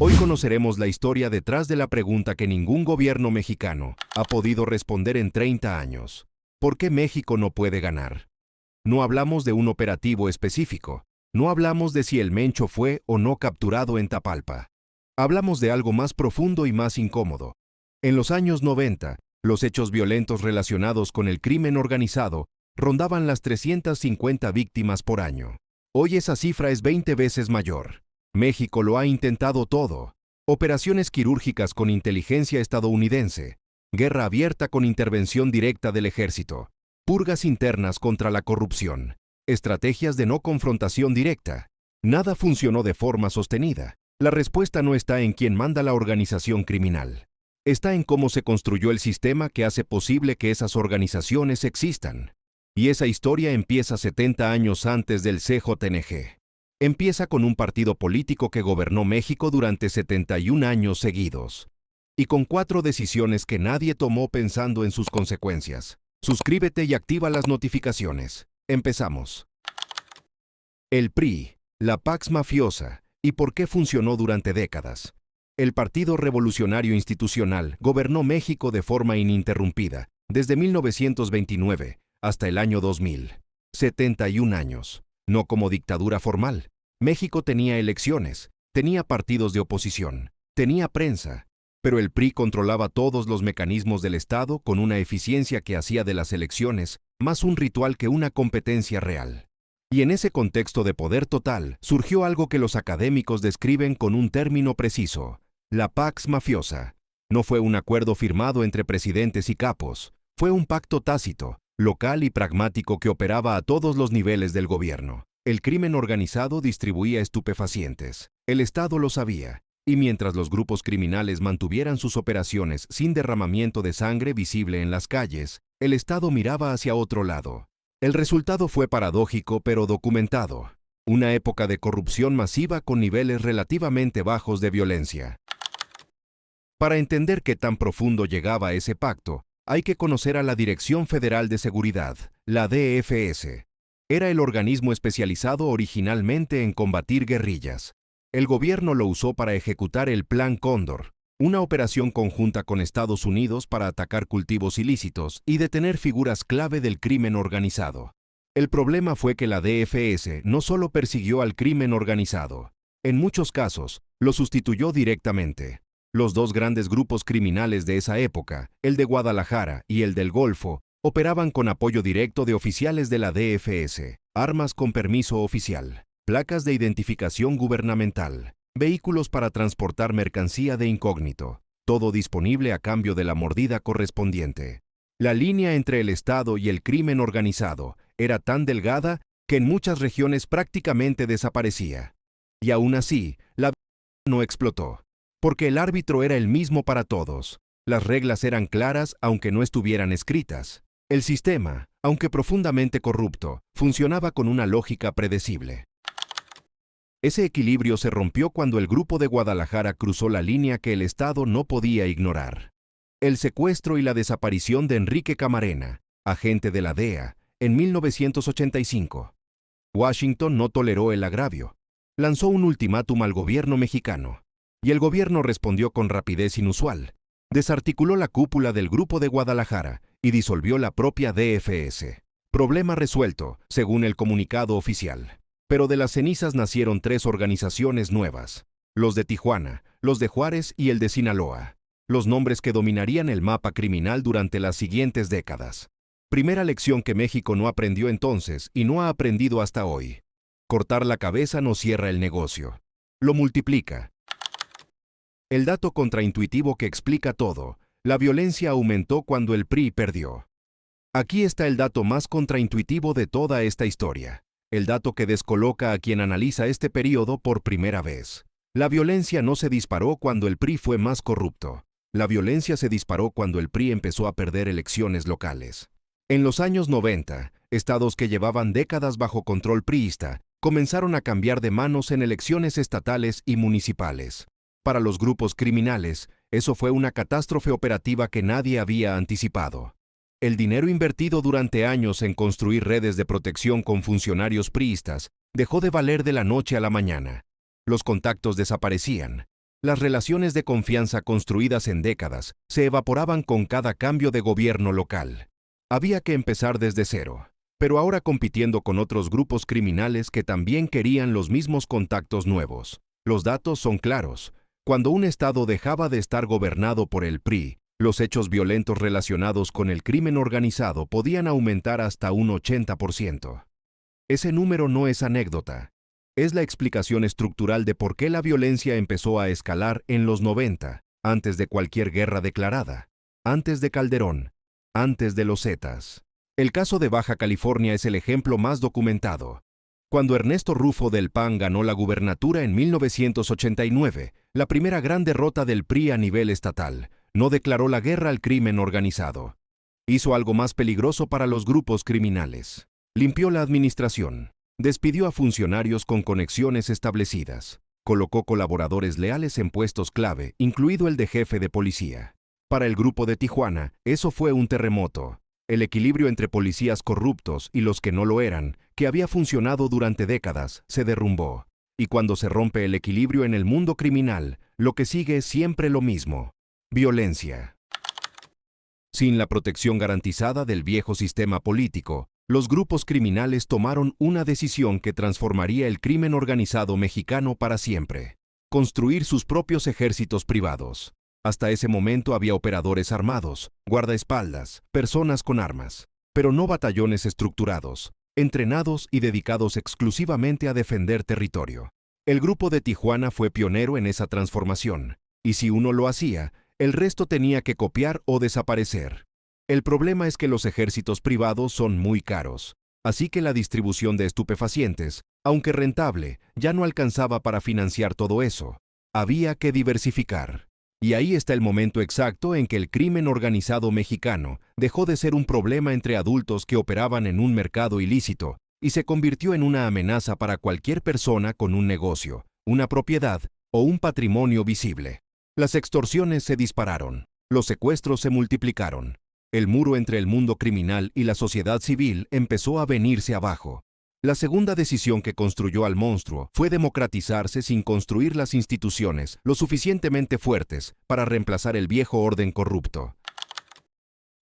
Hoy conoceremos la historia detrás de la pregunta que ningún gobierno mexicano ha podido responder en 30 años. ¿Por qué México no puede ganar? No hablamos de un operativo específico. No hablamos de si el Mencho fue o no capturado en Tapalpa. Hablamos de algo más profundo y más incómodo. En los años 90, los hechos violentos relacionados con el crimen organizado rondaban las 350 víctimas por año. Hoy esa cifra es 20 veces mayor. México lo ha intentado todo. Operaciones quirúrgicas con inteligencia estadounidense, guerra abierta con intervención directa del ejército, purgas internas contra la corrupción, estrategias de no confrontación directa. Nada funcionó de forma sostenida. La respuesta no está en quién manda la organización criminal. Está en cómo se construyó el sistema que hace posible que esas organizaciones existan. Y esa historia empieza 70 años antes del CJNG. Empieza con un partido político que gobernó México durante 71 años seguidos. Y con 4 decisiones que nadie tomó pensando en sus consecuencias. Suscríbete y activa las notificaciones. Empezamos. El PRI, la Pax mafiosa, y por qué funcionó durante décadas. El Partido Revolucionario Institucional gobernó México de forma ininterrumpida, desde 1929 hasta el año 2000. 71 años. No como dictadura formal. México tenía elecciones, tenía partidos de oposición, tenía prensa, pero el PRI controlaba todos los mecanismos del Estado con una eficiencia que hacía de las elecciones más un ritual que una competencia real. Y en ese contexto de poder total surgió algo que los académicos describen con un término preciso: la Pax mafiosa. No fue un acuerdo firmado entre presidentes y capos, fue un pacto tácito, local y pragmático que operaba a todos los niveles del gobierno. El crimen organizado distribuía estupefacientes. El Estado lo sabía. Y mientras los grupos criminales mantuvieran sus operaciones sin derramamiento de sangre visible en las calles, el Estado miraba hacia otro lado. El resultado fue paradójico pero documentado. Una época de corrupción masiva con niveles relativamente bajos de violencia. Para entender qué tan profundo llegaba ese pacto, hay que conocer a la Dirección Federal de Seguridad, la DFS. Era el organismo especializado originalmente en combatir guerrillas. El gobierno lo usó para ejecutar el Plan Cóndor, una operación conjunta con Estados Unidos para atacar cultivos ilícitos y detener figuras clave del crimen organizado. El problema fue que la DFS no solo persiguió al crimen organizado. En muchos casos, lo sustituyó directamente. Los 2 grandes grupos criminales de esa época, el de Guadalajara y el del Golfo, operaban con apoyo directo de oficiales de la DFS, armas con permiso oficial, placas de identificación gubernamental, vehículos para transportar mercancía de incógnito, todo disponible a cambio de la mordida correspondiente. La línea entre el Estado y el crimen organizado era tan delgada que en muchas regiones prácticamente desaparecía. Y aún así, la no explotó, porque el árbitro era el mismo para todos. Las reglas eran claras aunque no estuvieran escritas. El sistema, aunque profundamente corrupto, funcionaba con una lógica predecible. Ese equilibrio se rompió cuando el grupo de Guadalajara cruzó la línea que el Estado no podía ignorar. El secuestro y la desaparición de Enrique Camarena, agente de la DEA, en 1985. Washington no toleró el agravio. Lanzó un ultimátum al gobierno mexicano. Y el gobierno respondió con rapidez inusual. Desarticuló la cúpula del grupo de Guadalajara y disolvió la propia DFS. Problema resuelto, según el comunicado oficial. Pero de las cenizas nacieron 3 organizaciones nuevas. Los de Tijuana, los de Juárez y el de Sinaloa. Los nombres que dominarían el mapa criminal durante las siguientes décadas. Primera lección que México no aprendió entonces y no ha aprendido hasta hoy. Cortar la cabeza no cierra el negocio. Lo multiplica. El dato contraintuitivo que explica todo: la violencia aumentó cuando el PRI perdió. Aquí está el dato más contraintuitivo de toda esta historia. El dato que descoloca a quien analiza este periodo por primera vez. La violencia no se disparó cuando el PRI fue más corrupto. La violencia se disparó cuando el PRI empezó a perder elecciones locales. En los años 90, estados que llevaban décadas bajo control priista comenzaron a cambiar de manos en elecciones estatales y municipales. Para los grupos criminales, eso fue una catástrofe operativa que nadie había anticipado. El dinero invertido durante años en construir redes de protección con funcionarios priistas dejó de valer de la noche a la mañana. Los contactos desaparecían. Las relaciones de confianza construidas en décadas se evaporaban con cada cambio de gobierno local. Había que empezar desde cero, pero ahora compitiendo con otros grupos criminales que también querían los mismos contactos nuevos. Los datos son claros. Cuando un estado dejaba de estar gobernado por el PRI, los hechos violentos relacionados con el crimen organizado podían aumentar hasta un 80%. Ese número no es anécdota. Es la explicación estructural de por qué la violencia empezó a escalar en los 90, antes de cualquier guerra declarada, antes de Calderón, antes de los Zetas. El caso de Baja California es el ejemplo más documentado. Cuando Ernesto Rufo del PAN ganó la gubernatura en 1989, la primera gran derrota del PRI a nivel estatal, no declaró la guerra al crimen organizado. Hizo algo más peligroso para los grupos criminales. Limpió la administración. Despidió a funcionarios con conexiones establecidas. Colocó colaboradores leales en puestos clave, incluido el de jefe de policía. Para el grupo de Tijuana, eso fue un terremoto. El equilibrio entre policías corruptos y los que no lo eran, que había funcionado durante décadas, se derrumbó. Y cuando se rompe el equilibrio en el mundo criminal, lo que sigue es siempre lo mismo: violencia. Sin la protección garantizada del viejo sistema político, los grupos criminales tomaron una decisión que transformaría el crimen organizado mexicano para siempre: construir sus propios ejércitos privados. Hasta ese momento había operadores armados, guardaespaldas, personas con armas, pero no batallones estructurados, entrenados y dedicados exclusivamente a defender territorio. El grupo de Tijuana fue pionero en esa transformación, y si uno lo hacía, el resto tenía que copiar o desaparecer. El problema es que los ejércitos privados son muy caros, así que la distribución de estupefacientes, aunque rentable, ya no alcanzaba para financiar todo eso. Había que diversificar. Y ahí está el momento exacto en que el crimen organizado mexicano dejó de ser un problema entre adultos que operaban en un mercado ilícito y se convirtió en una amenaza para cualquier persona con un negocio, una propiedad o un patrimonio visible. Las extorsiones se dispararon, los secuestros se multiplicaron. El muro entre el mundo criminal y la sociedad civil empezó a venirse abajo. La segunda decisión que construyó al monstruo fue democratizarse sin construir las instituciones lo suficientemente fuertes para reemplazar el viejo orden corrupto.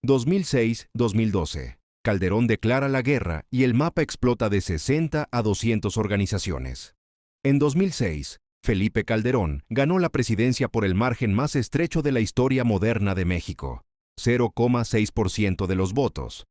2006-2012. Calderón declara la guerra y el mapa explota de 60 a 200 organizaciones. En 2006, Felipe Calderón ganó la presidencia por el margen más estrecho de la historia moderna de México: 0,6% de los votos.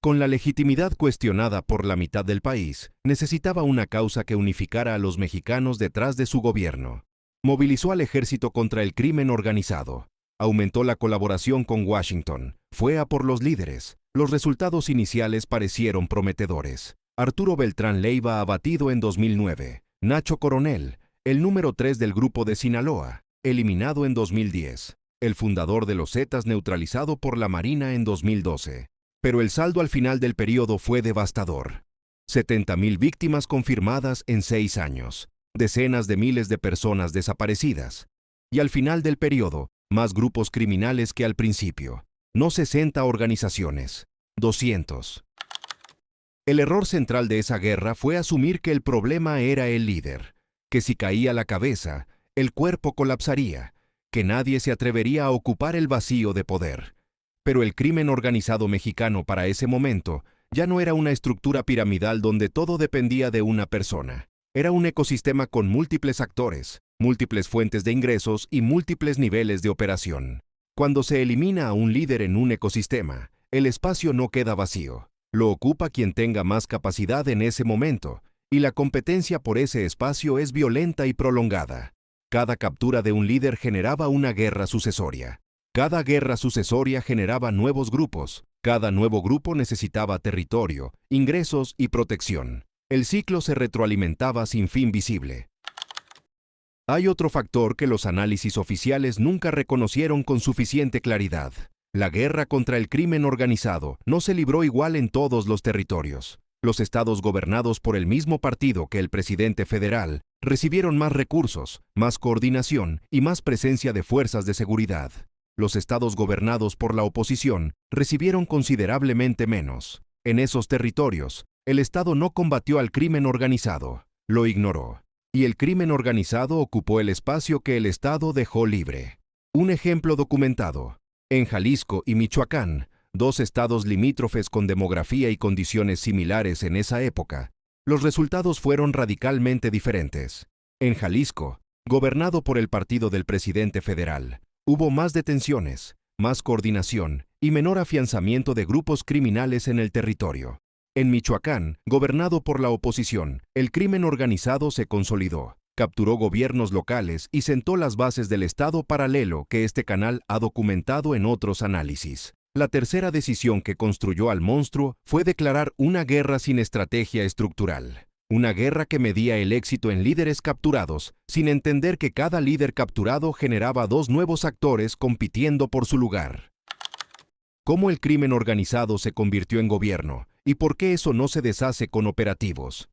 Con la legitimidad cuestionada por la mitad del país, necesitaba una causa que unificara a los mexicanos detrás de su gobierno. Movilizó al ejército contra el crimen organizado. Aumentó la colaboración con Washington. Fue a por los líderes. Los resultados iniciales parecieron prometedores. Arturo Beltrán Leiva abatido en 2009. Nacho Coronel, el número 3 del grupo de Sinaloa, eliminado en 2010. El fundador de los Zetas neutralizado por la Marina en 2012. Pero el saldo al final del periodo fue devastador. 70,000 víctimas confirmadas en 6 años, decenas de miles de personas desaparecidas. Y al final del periodo, más grupos criminales que al principio. No 60 organizaciones, 200. El error central de esa guerra fue asumir que el problema era el líder, que si caía la cabeza, el cuerpo colapsaría, que nadie se atrevería a ocupar el vacío de poder. Pero el crimen organizado mexicano para ese momento ya no era una estructura piramidal donde todo dependía de una persona. Era un ecosistema con múltiples actores, múltiples fuentes de ingresos y múltiples niveles de operación. Cuando se elimina a un líder en un ecosistema, el espacio no queda vacío. Lo ocupa quien tenga más capacidad en ese momento, y la competencia por ese espacio es violenta y prolongada. Cada captura de un líder generaba una guerra sucesoria. Cada guerra sucesoria generaba nuevos grupos. Cada nuevo grupo necesitaba territorio, ingresos y protección. El ciclo se retroalimentaba sin fin visible. Hay otro factor que los análisis oficiales nunca reconocieron con suficiente claridad. La guerra contra el crimen organizado no se libró igual en todos los territorios. Los estados gobernados por el mismo partido que el presidente federal recibieron más recursos, más coordinación y más presencia de fuerzas de seguridad. Los estados gobernados por la oposición recibieron considerablemente menos. En esos territorios, el Estado no combatió al crimen organizado, lo ignoró. y el crimen organizado ocupó el espacio que el Estado dejó libre. Un ejemplo documentado. En Jalisco y Michoacán, dos estados limítrofes con demografía y condiciones similares en esa época, los resultados fueron radicalmente diferentes. En Jalisco, gobernado por el partido del presidente federal, hubo más detenciones, más coordinación y menor afianzamiento de grupos criminales en el territorio. En Michoacán, gobernado por la oposición, el crimen organizado se consolidó, capturó gobiernos locales y sentó las bases del Estado paralelo que este canal ha documentado en otros análisis. La tercera decisión que construyó al monstruo fue declarar una guerra sin estrategia estructural. Una guerra que medía el éxito en líderes capturados, sin entender que cada líder capturado generaba dos nuevos actores compitiendo por su lugar. ¿Cómo el crimen organizado se convirtió en gobierno? ¿Y por qué eso no se deshace con operativos?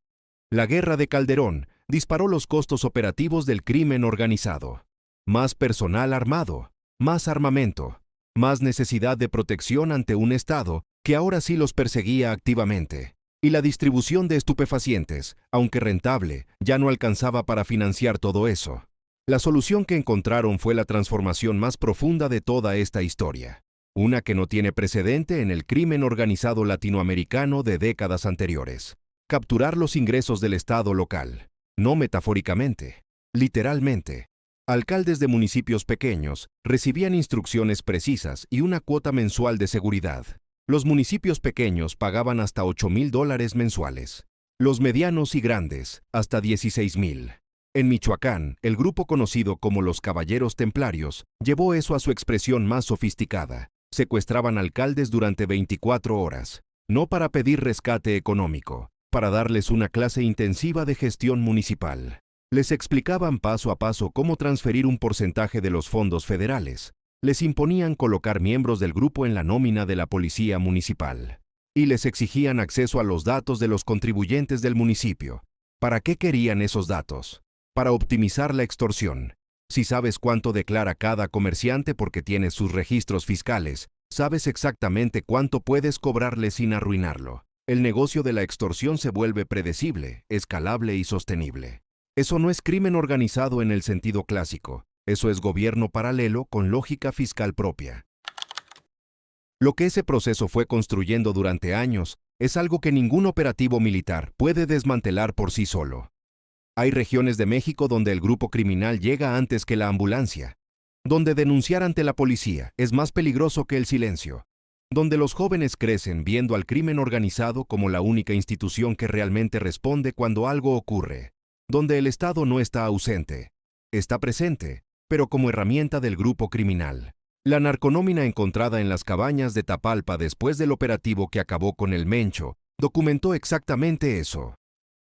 La guerra de Calderón disparó los costos operativos del crimen organizado. Más personal armado, más armamento, más necesidad de protección ante un Estado que ahora sí los perseguía activamente. Y la distribución de estupefacientes, aunque rentable, ya no alcanzaba para financiar todo eso. La solución que encontraron fue la transformación más profunda de toda esta historia. Una que no tiene precedente en el crimen organizado latinoamericano de décadas anteriores. Capturar los ingresos del Estado local. No metafóricamente, literalmente. Alcaldes de municipios pequeños recibían instrucciones precisas y una cuota mensual de seguridad. Los municipios pequeños pagaban hasta $8,000 mensuales. Los medianos y grandes, hasta $16,000. En Michoacán, el grupo conocido como los Caballeros Templarios llevó eso a su expresión más sofisticada. Secuestraban alcaldes durante 24 horas, no para pedir rescate económico, para darles una clase intensiva de gestión municipal. Les explicaban paso a paso cómo transferir un porcentaje de los fondos federales. Les imponían colocar miembros del grupo en la nómina de la policía municipal. Y les exigían acceso a los datos de los contribuyentes del municipio. ¿Para qué querían esos datos? Para optimizar la extorsión. Si sabes cuánto declara cada comerciante porque tienes sus registros fiscales, sabes exactamente cuánto puedes cobrarle sin arruinarlo. El negocio de la extorsión se vuelve predecible, escalable y sostenible. Eso no es crimen organizado en el sentido clásico. Eso es gobierno paralelo con lógica fiscal propia. Lo que ese proceso fue construyendo durante años es algo que ningún operativo militar puede desmantelar por sí solo. Hay regiones de México donde el grupo criminal llega antes que la ambulancia, donde denunciar ante la policía es más peligroso que el silencio, donde los jóvenes crecen viendo al crimen organizado como la única institución que realmente responde cuando algo ocurre, donde el Estado no está ausente, está presente, pero como herramienta del grupo criminal. La narconómina encontrada en las cabañas de Tapalpa después del operativo que acabó con el Mencho documentó exactamente eso.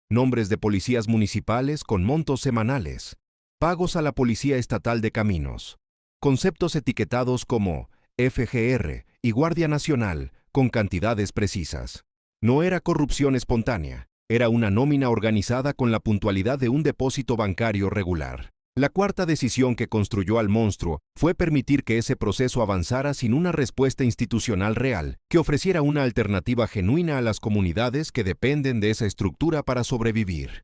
Nombres de policías municipales con montos semanales, pagos a la Policía Estatal de Caminos, conceptos etiquetados como FGR y Guardia Nacional con cantidades precisas. No era corrupción espontánea, era una nómina organizada con la puntualidad de un depósito bancario regular. La cuarta decisión que construyó al monstruo fue permitir que ese proceso avanzara sin una respuesta institucional real que ofreciera una alternativa genuina a las comunidades que dependen de esa estructura para sobrevivir.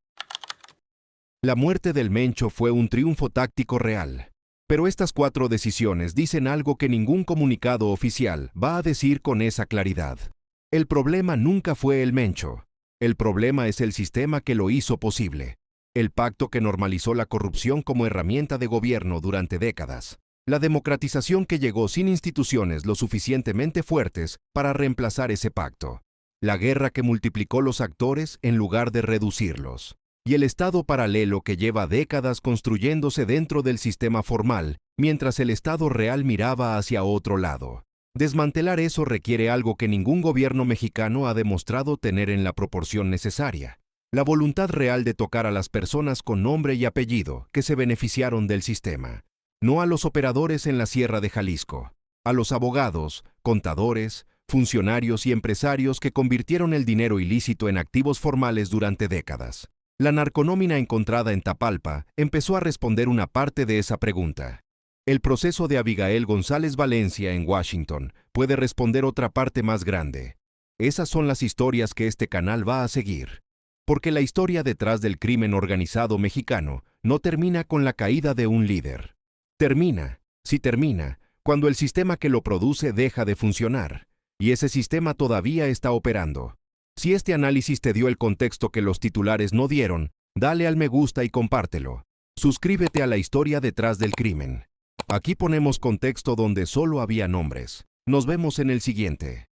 La muerte del Mencho fue un triunfo táctico real. Pero estas 4 decisiones dicen algo que ningún comunicado oficial va a decir con esa claridad. El problema nunca fue el Mencho. El problema es el sistema que lo hizo posible. El pacto que normalizó la corrupción como herramienta de gobierno durante décadas. La democratización que llegó sin instituciones lo suficientemente fuertes para reemplazar ese pacto. La guerra que multiplicó los actores en lugar de reducirlos. Y el Estado paralelo que lleva décadas construyéndose dentro del sistema formal, mientras el Estado real miraba hacia otro lado. Desmantelar eso requiere algo que ningún gobierno mexicano ha demostrado tener en la proporción necesaria. La voluntad real de tocar a las personas con nombre y apellido que se beneficiaron del sistema. No a los operadores en la Sierra de Jalisco, a los abogados, contadores, funcionarios y empresarios que convirtieron el dinero ilícito en activos formales durante décadas. La narconómina encontrada en Tapalpa empezó a responder una parte de esa pregunta. El proceso de Abigail González Valencia en Washington puede responder otra parte más grande. Esas son las historias que este canal va a seguir. Porque la historia detrás del crimen organizado mexicano no termina con la caída de un líder. Termina, sí termina, cuando el sistema que lo produce deja de funcionar, y ese sistema todavía está operando. Si este análisis te dio el contexto que los titulares no dieron, dale al me gusta y compártelo. Suscríbete a la historia detrás del crimen. Aquí ponemos contexto donde solo había nombres. Nos vemos en el siguiente.